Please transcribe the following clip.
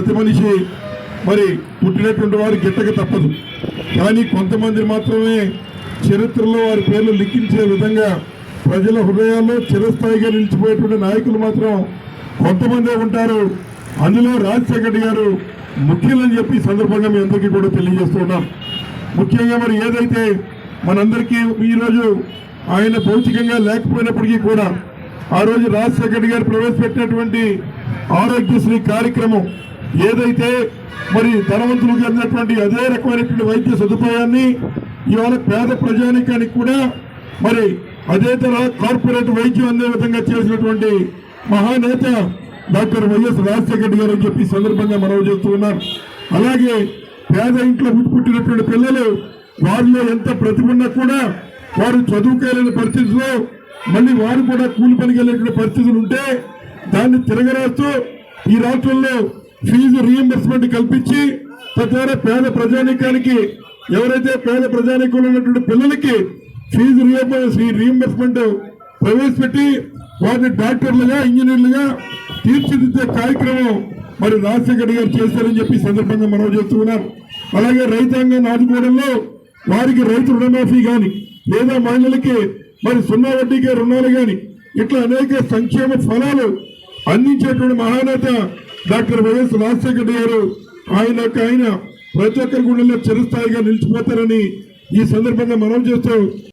ప్రతి మనిషి మరి పుట్టినటువంటి వారు గిట్టక తప్పదు. కానీ కొంతమంది మాత్రమే చరిత్రలో వారి పేర్లు లిఖించే విధంగా ప్రజల హృదయాల్లో చిరస్థాయిగా నిలిచిపోయేటువంటి నాయకులు మాత్రం కొంతమందే ఉంటారు. అందులో రాజశేఖర్ గారు ముఖ్యులని చెప్పి సందర్భంగా మీ అందరికీ కూడా తెలియజేస్తున్నాం. ముఖ్యంగా మరి ఏదైతే మనందరికీ ఈరోజు ఆయన భౌతికంగా లేకపోయినప్పటికీ కూడా ఆ రోజు రాజశేఖర్ గారు ప్రవేశపెట్టినటువంటి ఆరోగ్యశ్రీ కార్యక్రమం ఏదైతే మరి ధనవంతులకు అందినటువంటి అదే రకమైనటువంటి వైద్య సదుపాయాన్ని ఇవాళ పేద ప్రజానికానికి కూడా మరి అదే తరహా కార్పొరేట్ వైద్యం అందే విధంగా చేసినటువంటి మహానేత డాక్టర్ వైఎస్ రాజశేఖర్ గారు అని చెప్పి సందర్భంగా మనవి చేస్తూ ఉన్నారు. అలాగే పేద ఇంట్లో పుట్టినటువంటి పిల్లలు వారిలో ఎంత ప్రతిభ ఉన్నా కూడా వారు చదువుకోలేని పరిస్థితుల్లో మళ్ళీ వారు కూడా కూలి పనికి వెళ్ళేటువంటి పరిస్థితులు ఉంటే దాన్ని తిరగరాస్తూ ఈ రాష్ట్రంలో ఫీజు రీఎంబర్స్మెంట్ కల్పించి తద్వారా పేద ప్రజానీకానికి ఎవరైతే పేద ప్రజానీకంలో ఉన్నటువంటి పిల్లలకి ఫీజు రీఎంబర్స్మెంట్ ప్రవేశపెట్టి వారిని డాక్టర్లుగా ఇంజనీర్లుగా తీర్చిదిద్దే కార్యక్రమం మరి రాజశేఖర్ గారు చేశారని చెప్పి సందర్భంగా మనవి చేస్తూ ఉన్నారు. అలాగే రైతాంగాన్ని ఆదుకోవడంలో వారికి రైతు రుణమాఫీ కానీ లేదా మహిళలకి మరి 0 వడ్డీకే రుణాలు కానీ ఇట్లా అనేక సంక్షేమ ఫలాలు అందించేటువంటి మహానేత డాక్టర్ వైఎస్ రాజశేఖర్ గారు. ఆయన ప్రతి ఒక్కరి గుండెల్లో చిరస్థాయిగా నిలిచిపోతారని ఈ సందర్భంగా మనం చేస్తూ